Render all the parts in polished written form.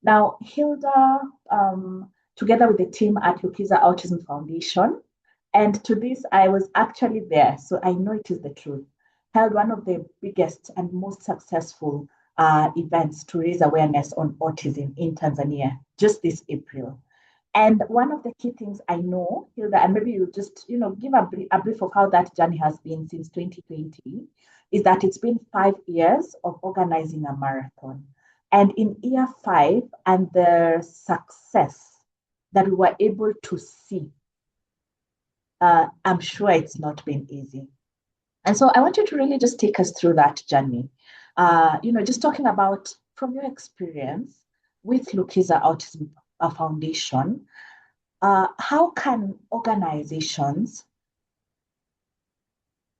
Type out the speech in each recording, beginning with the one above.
Now, Hilda, together with the team at Lukiza Autism Foundation, and to this, I was actually there, so I know it is the truth, held one of the biggest and most successful events to raise awareness on autism in Tanzania just this April. And one of the key things I know, Hilda, and maybe you just, give a brief of how that journey has been since 2020, is that it's been 5 years of organizing a marathon. And in year five, and the success that we were able to see, I'm sure it's not been easy. And so I want you to really just take us through that journey. Just talking about from your experience with Lukiza Autism Foundation, how can organizations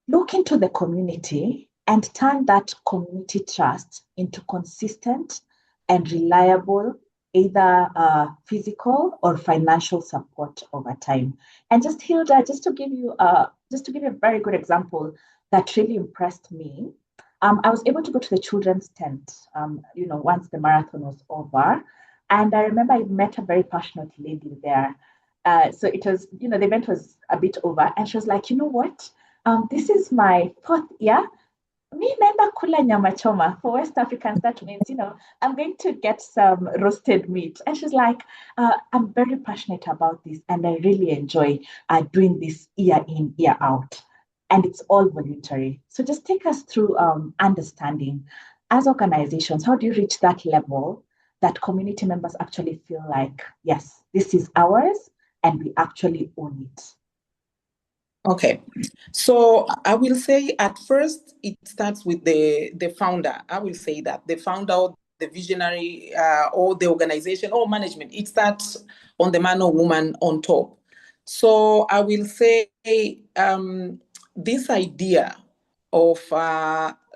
look into the community and turn that community trust into consistent and reliable, either physical or financial support over time? And just Hilda, just to give you a very good example that really impressed me. I was able to go to the children's tent, once the marathon was over. And I remember I met a very passionate lady there. So it was, the event was a bit over. And she was like, you know what? This is my fourth year. Me naenda kula nyama choma. For West Africans, that means, I'm going to get some roasted meat. And she's like, I'm very passionate about this and I really enjoy doing this year in, year out. And it's all voluntary. So just take us through understanding as organizations, how do you reach that level that community members actually feel like, yes, this is ours and we actually own it? Okay, so I will say at first it starts with the founder. I will say that the founder, the visionary, or the organization or management, it starts on the man or woman on top. So I will say this idea of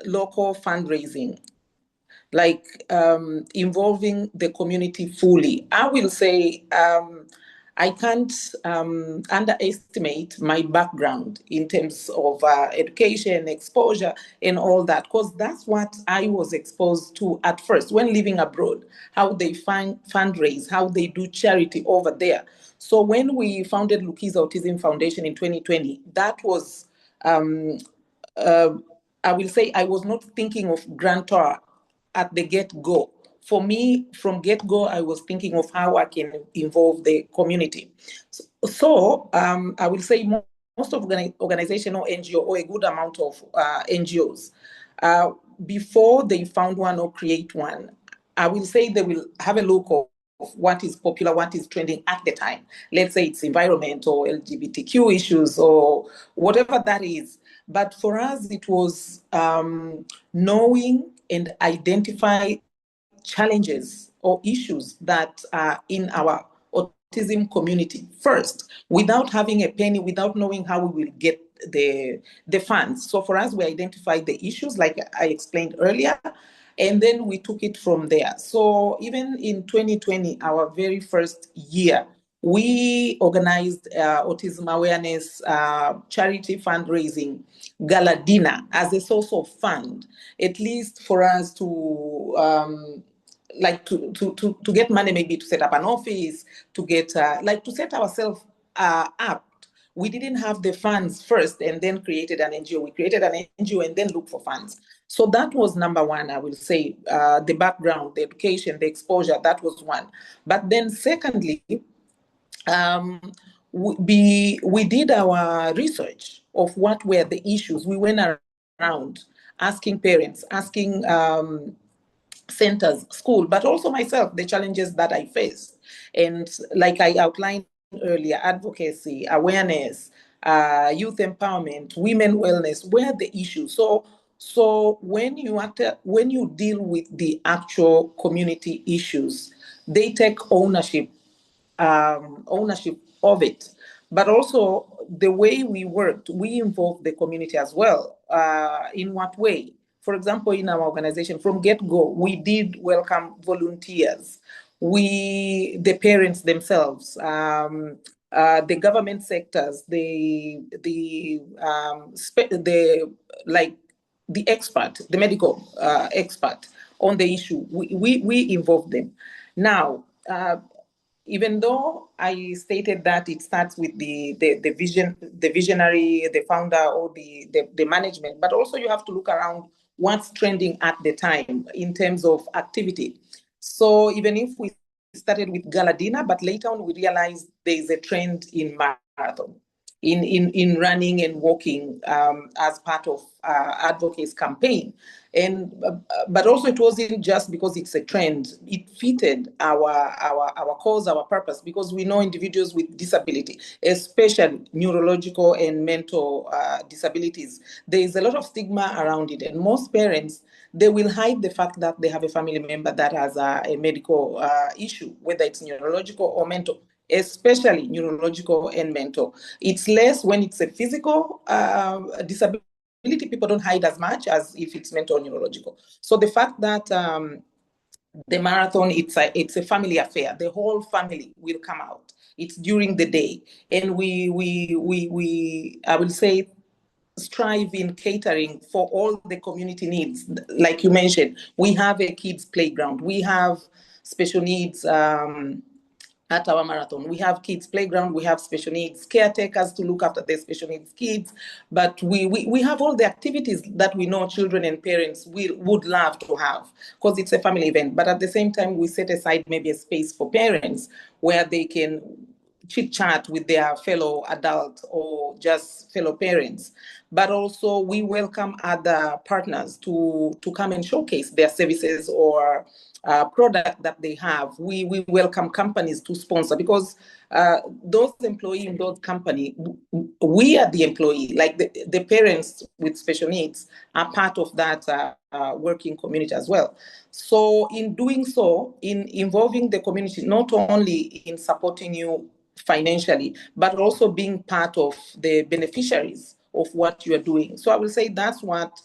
local fundraising, like involving the community fully, I will say I can't underestimate my background in terms of education, exposure, and all that, because that's what I was exposed to at first when living abroad, how they fundraise, how they do charity over there. So when we founded Lukiza Autism Foundation in 2020, that was, I will say, I was not thinking of grantor at the get-go. For me, from get-go, I was thinking of how I can involve the community. So I will say most of the organizational NGO, or a good amount of NGOs, before they found one or create one, I will say they will have a look of what is popular, what is trending at the time. Let's say it's environment or LGBTQ issues or whatever that is. But for us, it was knowing and identify challenges or issues that are in our autism community first, without having a penny, without knowing how we will get the funds. So for us, we identified the issues, like I explained earlier, and then we took it from there. So even in 2020, our very first year, we organized autism awareness charity fundraising gala dinner as a source of fund, at least for us to to get money, maybe to set up an office, to get to set ourselves up. We didn't have the funds first and then created an NGO. We created an NGO and then looked for funds. So that was number one, I will say, the background, the education, the exposure, that was one. But then secondly, we did our research of what were the issues. We went around asking parents, asking centers, school, but also myself, the challenges that I faced. And like I outlined earlier, advocacy, awareness, youth empowerment, women wellness were the issues. So when you deal with the actual community issues, they take ownership of it. But also the way we worked, we involved the community as well. In what way? For example, in our organization, from get-go, we did welcome volunteers. The parents themselves, the government sectors, the expert, the medical expert on the issue, we involved them. Now, even though I stated that it starts with the vision, the visionary, the founder, or the management, but also you have to look around what's trending at the time in terms of activity. So even if we started with gala dinner, but later on we realized there is a trend in marathon, in running and walking as part of advocates campaign. And but also it wasn't just because it's a trend, it fitted our cause, our purpose, because we know individuals with disability, especially neurological and mental disabilities, there is a lot of stigma around it, and most parents, they will hide the fact that they have a family member that has a medical issue, whether it's neurological or mental, especially neurological and mental. It's less when it's a physical disability. People don't hide as much as if it's mental or neurological. So the fact that the marathon, it's a family affair. The whole family will come out. It's during the day, and we I will say strive in catering for all the community needs. Like you mentioned, we have a kids playground. We have special needs. At our marathon, we have kids playground, we have special needs caretakers to look after the special needs kids, but we have all the activities that we know children and parents would love to have, because it's a family event. But at the same time, we set aside maybe a space for parents where they can chit chat with their fellow adults or just fellow parents. But also we welcome other partners to come and showcase their services or product that they have. We welcome companies to sponsor, because those employees in those companies, we are the employee, like the parents with special needs are part of that working community as well. So in doing so, in involving the community, not only in supporting you financially, but also being part of the beneficiaries of what you are doing. So I will say that's what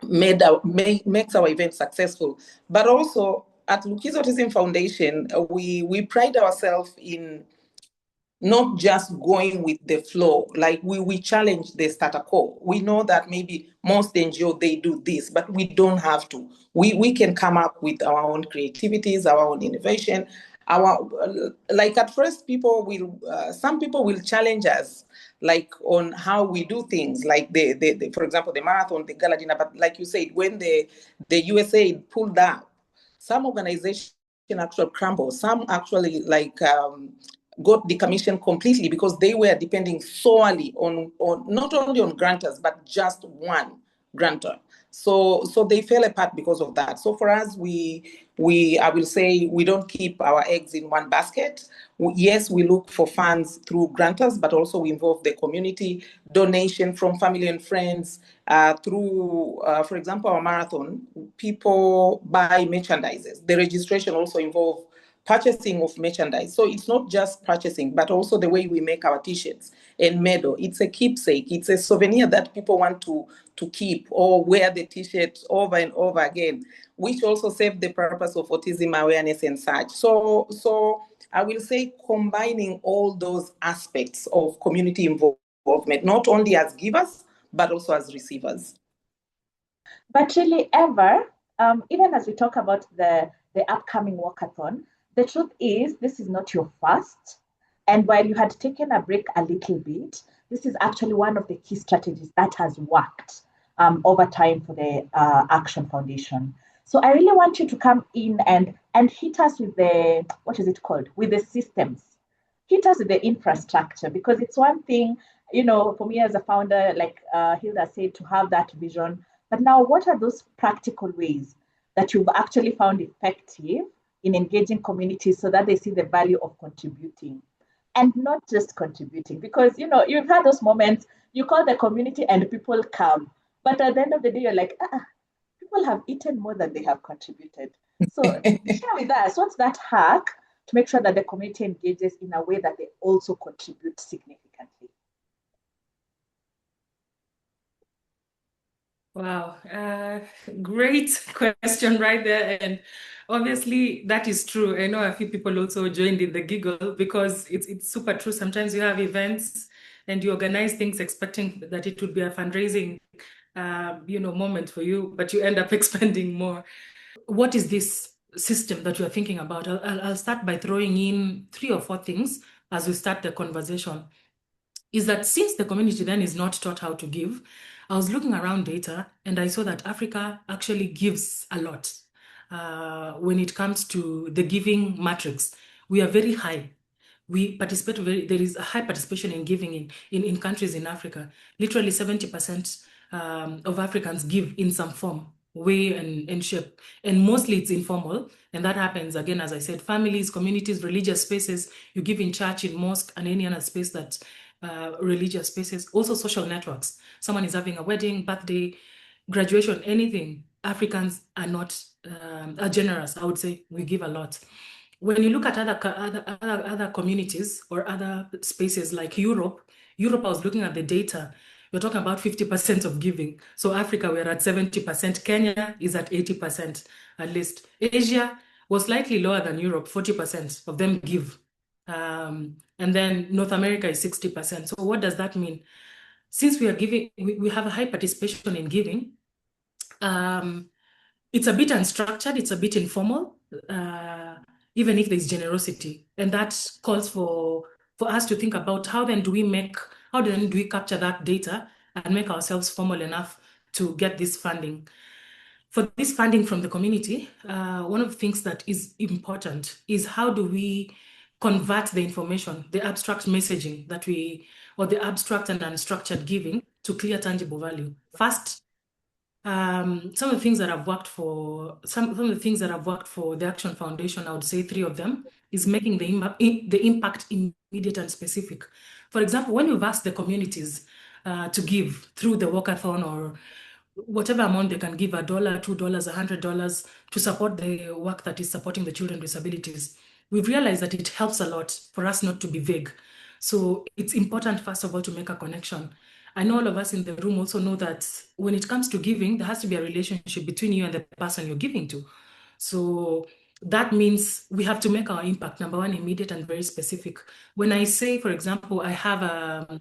makes our event successful. But also at Luki's Autism Foundation, we pride ourselves in not just going with the flow. Like we challenge the status quo. We know that maybe most NGO, they do this, but we don't have to. We can come up with our own creativities, our own innovation. Our like at first, people will some people will challenge us like on how we do things, like the for example the marathon, the gala dinner. But like you said, when the USA pulled up, some organizations actually crumble. Some actually like got decommissioned completely because they were depending solely on not only on grantors, but just one grantor. So they fell apart because of that. So for us, we I will say we don't keep our eggs in one basket. Yes, we look for funds through grantors, but also we involve the community, donation from family and friends, through, for example, our marathon, people buy merchandises. The registration also involves purchasing of merchandise. So it's not just purchasing, but also the way we make our t-shirts and medal. It's a keepsake. It's a souvenir that people want to keep or wear the t-shirt over and over again, which also serve the purpose of autism awareness and such. So I will say combining all those aspects of community involvement, not only as givers, but also as receivers. But really, ever, even as we talk about the upcoming walkathon, the truth is this is not your first. And while you had taken a break a little bit, this is actually one of the key strategies that has worked over time for the Action Foundation. So I really want you to come in and hit us with the, what is it called? With the systems. Hit us with the infrastructure, because it's one thing, for me as a founder, like Hilda said, to have that vision. But now, what are those practical ways that you've actually found effective in engaging communities so that they see the value of contributing? And not just contributing, because you've had those moments, you call the community and people come, but at the end of the day you're like, people have eaten more than they have contributed. So share with us, what's that hack to make sure that the community engages in a way that they also contribute significantly? Wow, great question right there. And obviously that is true. I know a few people also joined in the giggle, because it's super true. Sometimes you have events and you organize things expecting that it would be a fundraising moment for you, but you end up expending more. What is this system that you're thinking about, I'll start by throwing in 3 or 4 things as we start the conversation. Is that since the community then is not taught how to give, I was looking around data and I saw that Africa actually gives a lot. When it comes to the giving matrix, we are very high. We participate there is a high participation in giving in countries in Africa. Literally 70% of Africans give in some form, way, and shape. And mostly it's informal. And that happens, again, as I said, families, communities, religious spaces. You give in church, in mosque, and any other space that religious spaces. Also social networks. Someone is having a wedding, birthday, graduation, anything. Africans are generous, I would say. We give a lot. When you look at other communities or other spaces like Europe, I was looking at the data. You're talking about 50% of giving. So Africa, we're at 70%. Kenya is at 80% at least. Asia was slightly lower than Europe, 40% of them give. And then North America is 60%. So what does that mean? Since we are giving, we have a high participation in giving. It's a bit unstructured, it's a bit informal, even if there's generosity. And that calls for us to think about how then do we capture that data and make ourselves formal enough to get this funding. For this funding from the community, one of the things that is important is how do we convert the information, the abstract messaging or the abstract and unstructured giving to clear, tangible value. First, some of the things that have worked for the Action Foundation, I would say 3 of them is making the impact immediate and specific. For example, when you've asked the communities to give through the walkathon or whatever amount they can give, $1, $2, $100 to support the work that is supporting the children with disabilities, we've realized that it helps a lot for us not to be vague. So it's important, first of all, to make a connection. I know all of us in the room also know that when it comes to giving, there has to be a relationship between you and the person you're giving to. So that means we have to make our impact, number one, immediate and very specific. When I say, for example, I have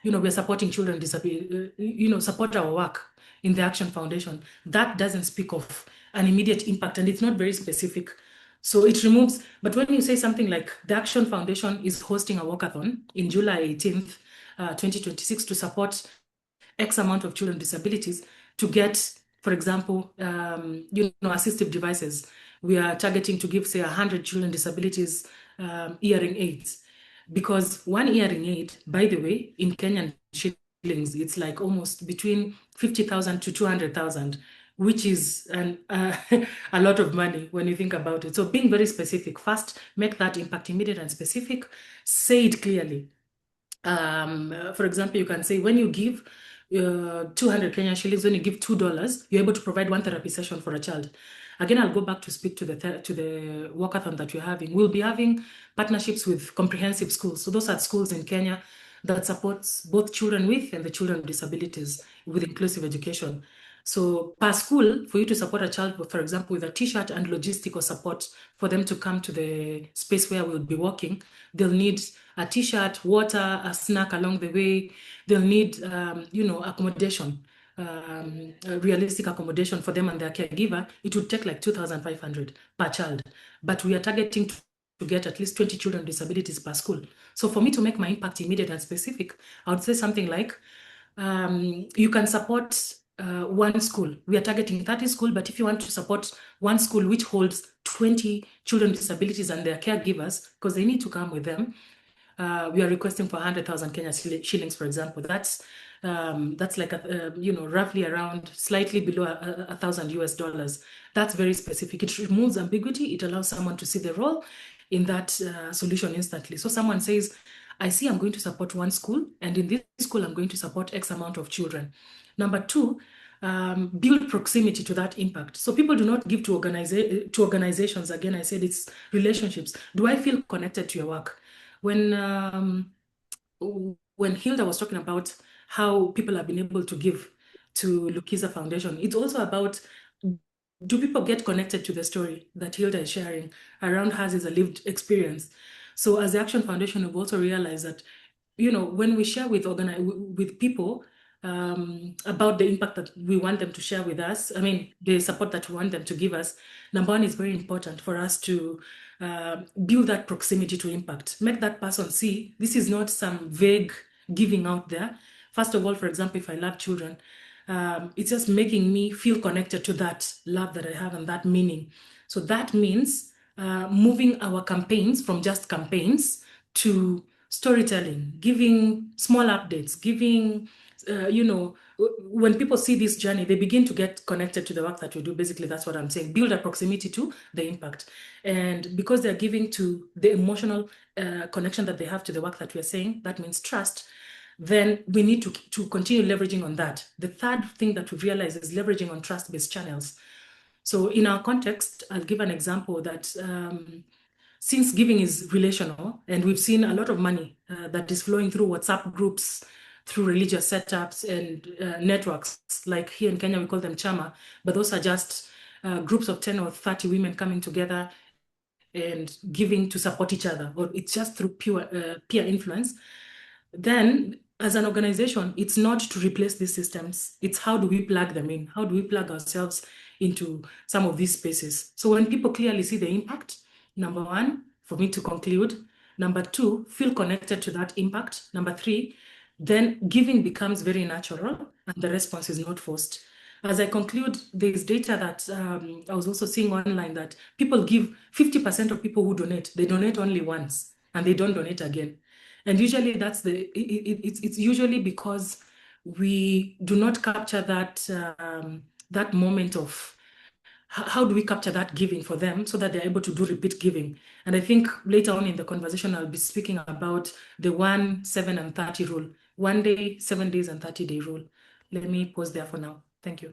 we're supporting children with disability, support our work in the Action Foundation, that doesn't speak of an immediate impact and it's not very specific. So it removes, but when you say something like the Action Foundation is hosting a walkathon in July 18th, 2026 to support X amount of children with disabilities to get, for example, assistive devices. We are targeting to give, say, 100 children with disabilities hearing aids. Because one hearing aid, by the way, in Kenyan shillings, it's like almost between 50,000 to 200,000, which is a lot of money when you think about it. So being very specific, first, make that impact immediate and specific, say it clearly. For example, you can say when you give 200 Kenyan shillings, when you give $2, you're able to provide 1 therapy session for a child. Again, I'll go back to speak to the walkathon that you're having. We'll be having partnerships with comprehensive schools. So those are schools in Kenya that supports both children with and the children with disabilities with inclusive education. So per school, for you to support a child, for example, with a t-shirt and logistical support for them to come to the space where we'll be working, they'll need a t-shirt, water, a snack along the way. They'll need, accommodation, realistic accommodation for them and their caregiver. It would take like 2,500 per child. But we are targeting to get at least 20 children with disabilities per school. So for me to make my impact immediate and specific, I would say something like, you can support one school. We are targeting 30 schools, but if you want to support one school which holds 20 children with disabilities and their caregivers, because they need to come with them, we are requesting for 100,000 Kenya shillings, for example. That's like roughly around slightly below $1,000. That's very specific. It removes ambiguity. It allows someone to see the role in that solution instantly. So someone says, I see I'm going to support one school, and in this school, I'm going to support X amount of children. Number 2, build proximity to that impact. So people do not give to organizations. Again, I said it's relationships. Do I feel connected to your work? When Hilda was talking about how people have been able to give to Lukiza Foundation, it's also about, do people get connected to the story that Hilda is sharing around hers is a lived experience. So as the Action Foundation, we've also realized that, when we share with people, about the impact that we want them to share with us. I mean, the support that we want them to give us. Number one, is very important for us to build that proximity to impact. Make that person see this is not some vague giving out there. First of all, for example, if I love children, it's just making me feel connected to that love that I have and that meaning. So that means moving our campaigns from just campaigns to storytelling, giving small updates, giving, when people see this journey, they begin to get connected to the work that we do. Basically, that's what I'm saying. Build a proximity to the impact. And because they're giving to the emotional connection that they have to the work that we're saying, that means trust. Then we need to continue leveraging on that. The third thing that we've realized is leveraging on trust-based channels. So in our context, I'll give an example that since giving is relational, and we've seen a lot of money that is flowing through WhatsApp groups, through religious setups and networks, like here in Kenya, we call them chama, but those are just groups of 10 or 30 women coming together and giving to support each other, or it's just through pure peer influence. Then as an organization, it's not to replace these systems. It's how do we plug them in? How do we plug ourselves into some of these spaces? So when people clearly see the impact, number one, for me to conclude, number two, feel connected to that impact. Number three, then giving becomes very natural and the response is not forced. As I conclude, there's data that I was also seeing online that people give 50% of people who donate, they donate only once and they don't donate again. And usually that's it's usually because we do not capture that that moment of how do we capture that giving for them so that they're able to do repeat giving. And I think later on in the conversation, I'll be speaking about the 1, 7, and 30 rule, 1 day, 7 days, and 30-day rule. Let me pause there for now. Thank you.